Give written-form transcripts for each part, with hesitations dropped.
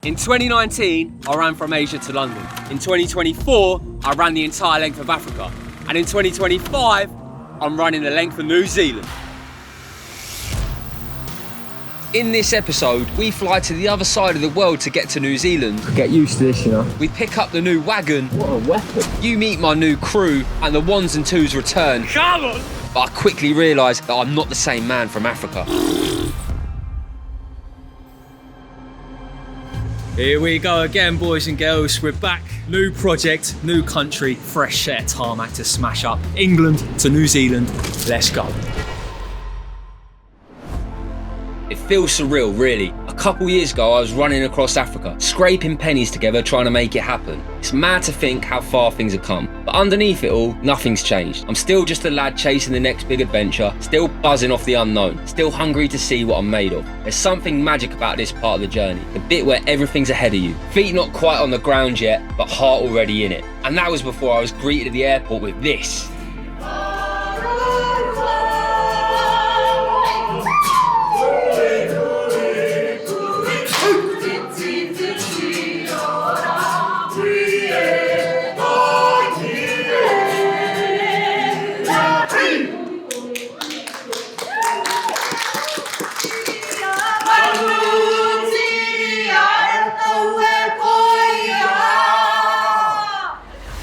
In 2019, I ran from Asia to London. In 2024, I ran the entire length of Africa. And in 2025, I'm running the length of New Zealand. In this episode, we fly to the other side of the world to get to New Zealand. Get used to this, you know. We pick up the new wagon. What a weapon. You meet my new crew, and the ones and twos return. Come on! But I quickly realise that I'm not the same man from Africa. Here we go again, boys and girls. We're back. New project, new country, fresh set of tarmac to smash up. England to New Zealand. Let's go. It feels surreal, really. A couple years ago, I was running across Africa, scraping pennies together, trying to make it happen. It's mad to think how far things have come. But underneath it all, nothing's changed. I'm still just a lad chasing the next big adventure, still buzzing off the unknown, still hungry to see what I'm made of. There's something magic about this part of the journey, the bit where everything's ahead of you. Feet not quite on the ground yet, but heart already in it. And that was before I was greeted at the airport with this.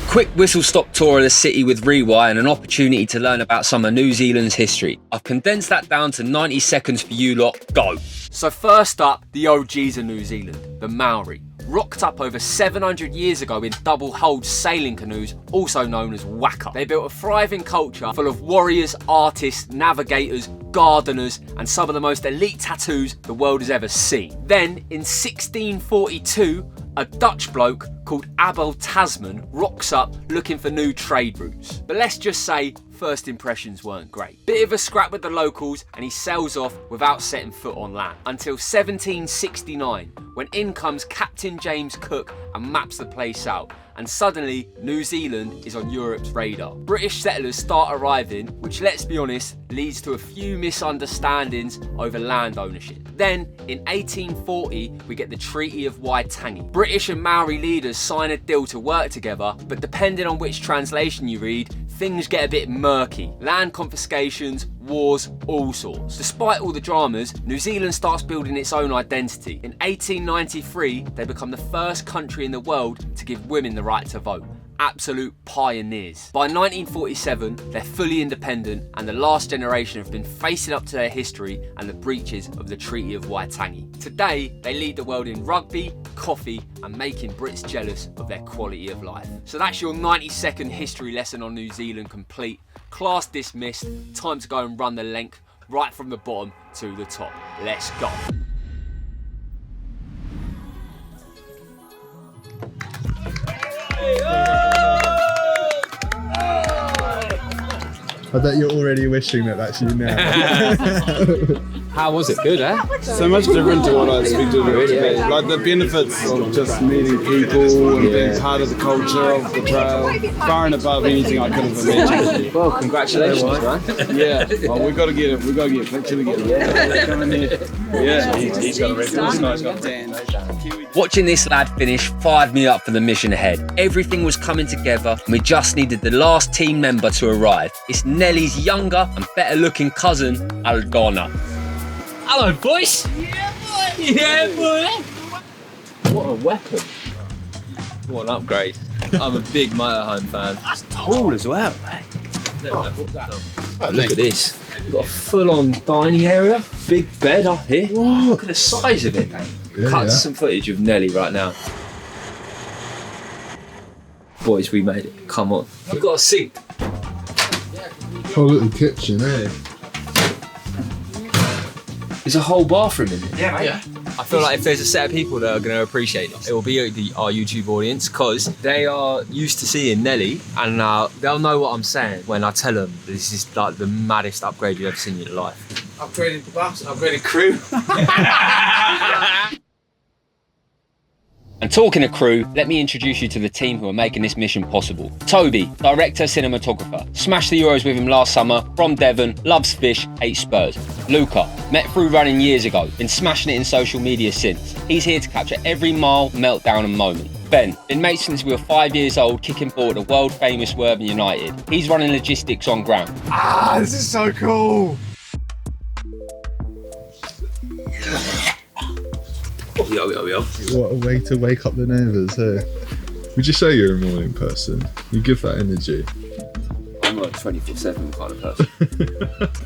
Quick whistle-stop tour of the city with Rewire and an opportunity to learn about some of New Zealand's history. I've condensed that down to 90 seconds for you lot. Go! So first up, the OGs of New Zealand, the Maori. Rocked up over 700 years ago in double-hulled sailing canoes, also known as waka. They built a thriving culture full of warriors, artists, navigators, gardeners, and some of the most elite tattoos the world has ever seen. Then, in 1642, a Dutch bloke called Abel Tasman rocks up looking for new trade routes. But let's just say first impressions weren't great. Bit of a scrap with the locals and he sails off without setting foot on land. Until 1769, when in comes Captain James Cook and maps the place out. And suddenly, New Zealand is on Europe's radar. British settlers start arriving, which, let's be honest, leads to a few misunderstandings over land ownership. Then, in 1840, we get the Treaty of Waitangi. British and Maori leaders sign a deal to work together, but depending on which translation you read, things get a bit murky. Land confiscations, wars, all sorts. Despite all the dramas, New Zealand starts building its own identity. In 1893, they become the first country in the world to give women the right to vote. Absolute pioneers. By 1947, they're fully independent and the last generation have been facing up to their history and the breaches of the Treaty of Waitangi. Today, they lead the world in rugby, coffee, and making Brits jealous of their quality of life. So that's your 90-second history lesson on New Zealand complete. Class dismissed. Time to go and run the length right from the bottom to the top. Let's go. I bet you're already wishing that that's you now. How was it? Good, eh? So much different to what I expected it to be. Like the benefits of just meeting people and being part of the culture of the trail, far and above anything I could have imagined. Well, congratulations, man. Yeah, well, we got to get it. We got to get a picture together. Yeah, he's got a record. This guy's got Dan. Watching this lad finish fired me up for the mission ahead. Everything was coming together and we just needed the last team member to arrive. It's Nellie's younger and better looking cousin, Aldona. Hello, boys. Yeah, boy. Yeah, boy. What a weapon. What an upgrade. I'm a big motorhome fan. That's tall as well, mate. Oh, Look at this. We've got a full-on dining area. Big bed up here. Whoa. Look at the size of it, mate. Cut some footage of Nelly right now. Boys, we made it. Come on. We've got a sink. Whole little kitchen, eh? There's a whole bathroom in there. Yeah, mate. Yeah. I feel like if there's a set of people that are going to appreciate this, it will be our YouTube audience because they are used to seeing Nelly and they'll know what I'm saying when I tell them this is like the maddest upgrade you've ever seen in your life. Upgraded bus, upgraded crew. And talking of crew, let me introduce you to the team who are making this mission possible. Toby, director, cinematographer. Smashed the Euros with him last summer, from Devon, loves fish, hates Spurs. Luca, met through running years ago, been smashing it in social media since. He's here to capture every mile, meltdown and moment. Ben, been mates since we were 5 years old, kicking ball at the world famous Worthing United. He's running logistics on ground. Ah, this is so cool. Yo. What a way to wake up the neighbours here. Would you say you're a morning person? You give that energy. I'm a 24/7 kind of person.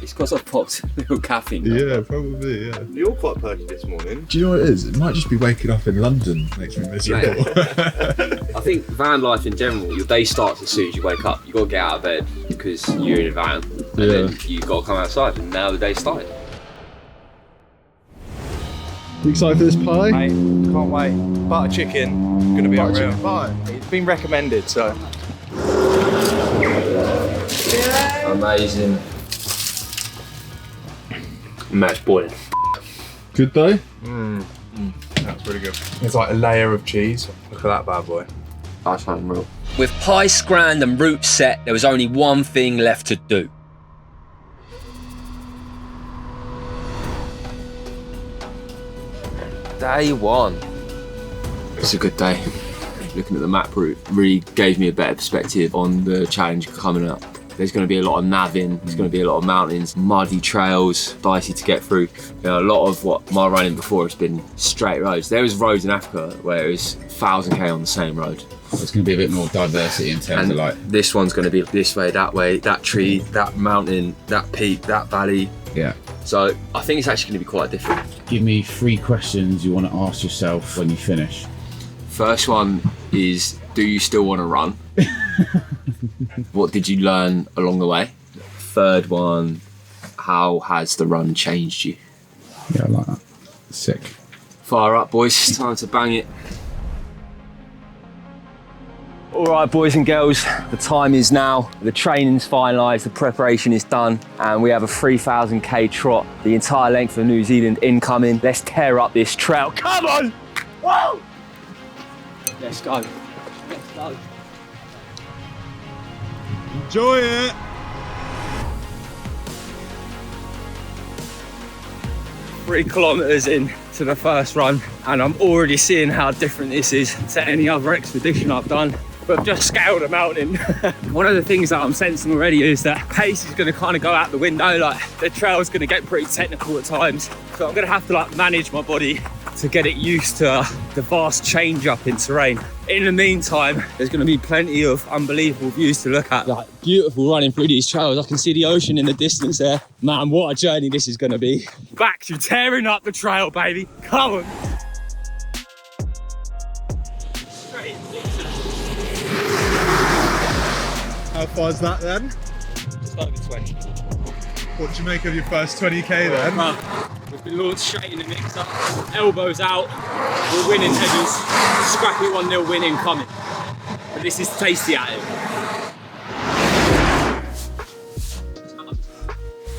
It's because I've popped a little caffeine. Yeah, probably, yeah. You're quite perky this morning. Do you know what it is? It might just be waking up in London makes me miserable. I think van life in general, your day starts as soon as you wake up. You got to get out of bed because you're in a van, and then you got to come outside, and now the day started. You excited for this pie? Mate, can't wait. Butter chicken, gonna be Butter unreal. chicken pie. It's been recommended, so. Amazing. Match boiling. Good though? That's really good. It's like a layer of cheese. Look at that bad boy. That's unreal. With pie scranned and route set, there was only one thing left to do. Day one. It's a good day. Looking at the map route really gave me a better perspective on the challenge coming up. There's going to be a lot of navving, there's going to be a lot of mountains, muddy trails, dicey to get through. You know, a lot of what my running before has been straight roads. There was roads in Africa where it was 1,000k on the same road. There's going to be a bit more diversity in terms of like... This one's going to be this way, that tree, that mountain, that peak, that valley. Yeah. So I think it's actually going to be quite different. Give me 3 questions you want to ask yourself when you finish. First one is, do you still want to run? What did you learn along the way? Third one, how has the run changed you? Yeah, I like that. Sick. Fire up, boys. Time to bang it. All right, boys and girls, the time is now. The training's finalised, the preparation is done, and we have a 3,000k trot, the entire length of New Zealand incoming. Let's tear up this trail. Come on! Whoa! Let's go. Let's go. Enjoy it! Three kilometres in to the first run, and I'm already seeing how different this is to any other expedition I've done. But I've just scaled a mountain. One of the things that I'm sensing already is that pace is going to kind of go out the window. Like the trail is going to get pretty technical at times, so I'm going to have to like manage my body to get it used to the vast change up in terrain. In the meantime, there's going to be plenty of unbelievable views to look at. Like beautiful running through these trails. I can see the ocean in the distance there. Man, what a journey this is going to be. Back to tearing up the trail, baby. Come on. How far's that then? Just over 20. What do you make of your first 20k then? We've been launched straight in the mix up. Elbows out. We're winning heavers. Scrappy 1-0 win incoming. But this is tasty at it.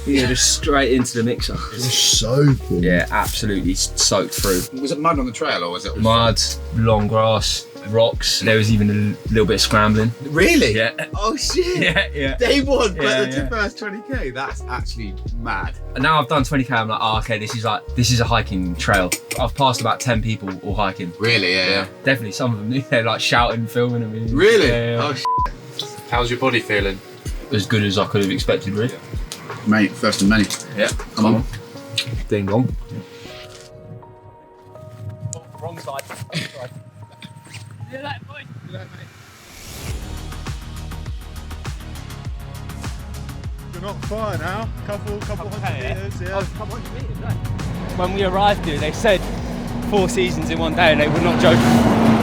Yeah, just straight into the mixer. It's soaking. Yeah, absolutely soaked through. Was it mud on the trail or was it... Mud, long grass, rocks. There was even a little bit of scrambling. Really? Yeah. Oh shit! Yeah. Day one, Yeah, like the yeah. first 20k. That's actually mad. And now I've done 20k, I'm like, oh, okay, this is a hiking trail. I've passed about 10 people all hiking. Really? Yeah. Definitely, some of them knew, they're like shouting, filming at me. Really? Yeah. Oh shit. How's your body feeling? As good as I could have expected, really. Mate, first of many. Yeah. Come on. Ding dong. Wrong side. Do that, boy. Do that, mate. You're not far now. Couple hundred meters, yeah. When we arrived here, they said 4 seasons in one day, and they were not joking.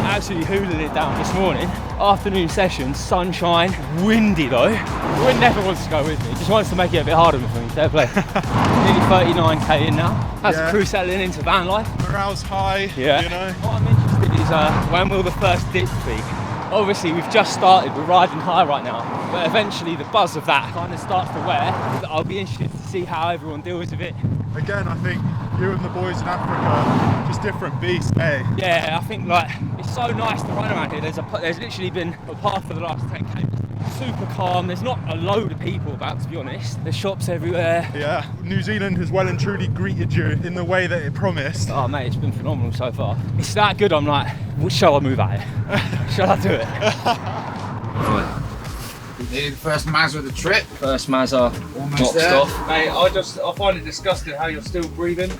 Absolutely hooling it down this morning. Afternoon session, sunshine, windy though. The wind never wants to go with me, just wants to make it a bit harder for me. Fair play. Nearly 39k in now. How's the crew settling into van life? Morale's high, Yeah. you know. What I'm interested is when will the first dip be? Obviously we've just started, we're riding high right now, but eventually the buzz of that kind of starts to wear. I'll be interested to see how everyone deals with it. Again, I think you and the boys in Africa, just different beasts, eh? Yeah, I think like it's so nice to run around here. There's literally been a path for the last 10k Super calm. There's not a load of people about, to be honest. There's shops everywhere. Yeah, New Zealand has well and truly greeted you in the way that it promised. Oh mate, it's been phenomenal so far. It's that good. I'm like, shall I move out here? Shall I do it? Right. Nearly the first Mazza of the trip. First Mazza boxed off. Mate, I find it disgusting how you're still breathing.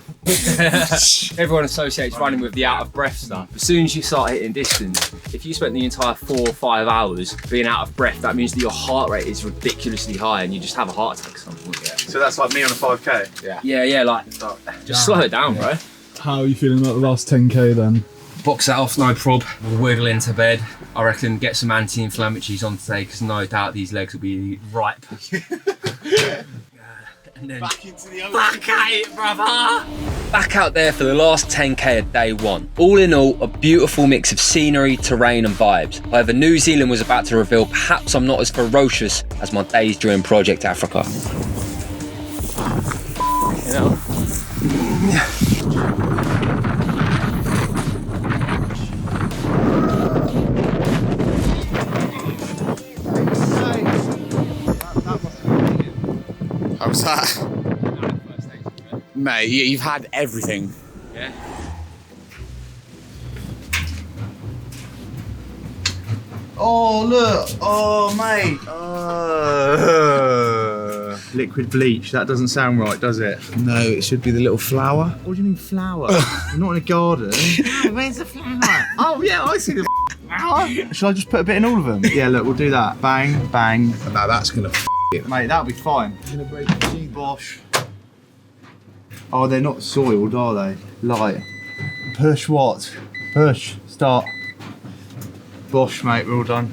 Everyone associates running with the out of breath stuff. As soon as you start hitting distance, if you spent the entire 4 or 5 hours being out of breath, that means that your heart rate is ridiculously high and you just have a heart attack at some point. Yeah. So that's like me on a 5k? Yeah, like, just slow it down, bro. How are you feeling about the last 10k then? Box that off, no prob. We'll wiggle into bed. I reckon get some anti-inflammatories on today because no doubt these legs will be ripe. And then back into the ocean. Back at it, brother! Back out there for the last 10k of day one. All in all, a beautiful mix of scenery, terrain and vibes. However, New Zealand was about to reveal perhaps I'm not as ferocious as my days during Project Africa. You know? How's that? Mate, you've had everything. Yeah. Oh, look. Oh, mate. Liquid bleach, that doesn't sound right, does it? No, it should be the little flower. What do you mean flower? You're not in a garden. Where's the flower? Oh yeah, I see the flower. Shall I just put a bit in all of them? Yeah, look, we'll do that. Bang, bang. Now that's gonna it. Mate, that'll be fine. Gonna break the cheese. Bosh. Oh, they're not soiled, are they? Light. Push what? Push. Start. Bosh, mate, we're all done.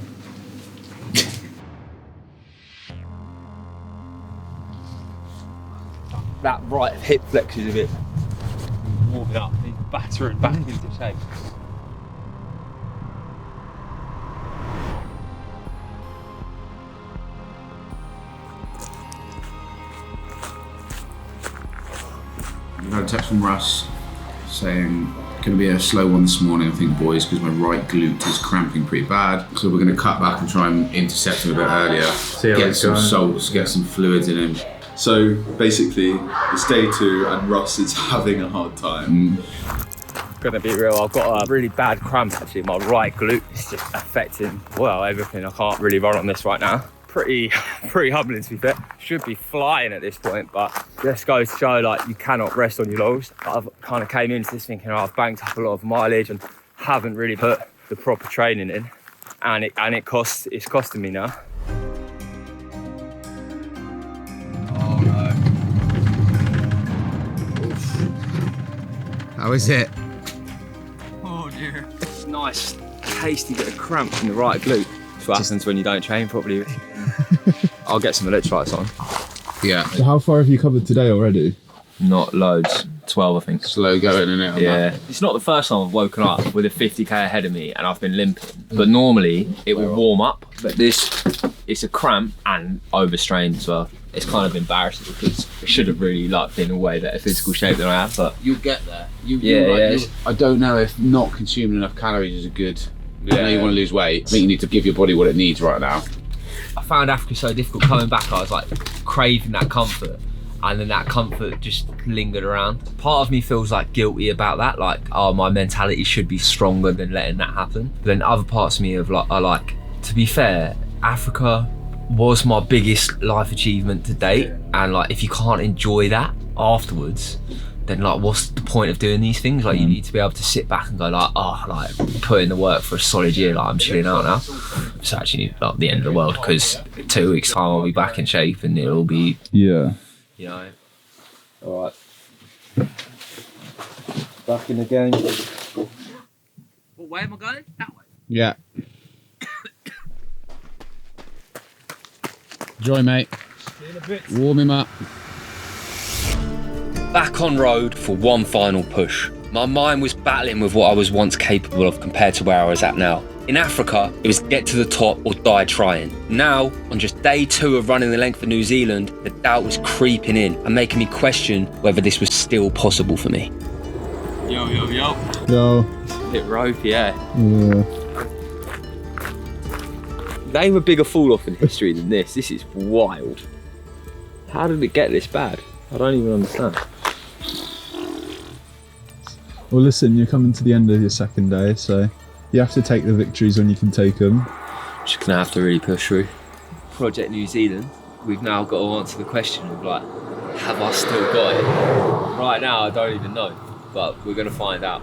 That right hip flex is a bit warming up, he's battering back into shape. I've had a text from Russ saying going to be a slow one this morning, I think, boys, because my right glute is cramping pretty bad. So we're going to cut back and try and intercept him a bit earlier. Get some salts, get some fluids in him. So basically, it's day 2 and Russ is having a hard time. Gonna be real, I've got a really bad cramp actually in my right glute. It's just affecting, well, everything. I can't really run on this right now. Pretty humbling to be fair. Should be flying at this point, but just goes to show like you cannot rest on your laurels. I've kind of came into this thinking, oh, I've banked up a lot of mileage and haven't really put the proper training in, and it's costing me now. Oh no. How is it? Oh dear. Nice, tasty bit of cramp in the right glute. That's what happens when you don't train properly. I'll get some electrolytes on. Yeah. So how far have you covered today already? Not loads, 12 I think. Slow going, innit? Yeah. It's not the first time I've woken up with a 50k ahead of me and I've been limping. But normally it will warm up. But this, it's a cramp and overstrained as well. It's kind of embarrassing because I should have really been in way better physical shape than I have. But You'll get there. Yeah. I don't know if not consuming enough calories is a good. I know you want to lose weight. I think you need to give your body what it needs right now. I found Africa so difficult coming back. I was like craving that comfort, and then that comfort just lingered around. Part of me feels like guilty about that, like, oh, my mentality should be stronger than letting that happen. But then other parts of me are like, to be fair, Africa was my biggest life achievement to date, and like if you can't enjoy that afterwards, then like what's the point of doing these things? Like you need to be able to sit back and go like, oh, like put in the work for a solid year, like I'm chilling out now. It's actually like the end of the world because 2 weeks time I'll be back in shape and it'll be, Yeah. you know, all right. Back in the game. What way am I going? That way? Yeah. Enjoy, mate. Warm him up. Back on road for one final push. My mind was battling with what I was once capable of compared to where I was at now. In Africa, it was get to the top or die trying. Now, on just day 2 of running the length of New Zealand, the doubt was creeping in and making me question whether this was still possible for me. Yo. Yo. Bit ropey, yeah. Yeah. Name a bigger fall off in history than this. This is wild. How did it get this bad? I don't even understand. Well, listen, you're coming to the end of your second day, so you have to take the victories when you can take them. Just gonna have to really push through. Project New Zealand, we've now got to answer the question of like, have I still got it? Right now, I don't even know, but we're gonna find out.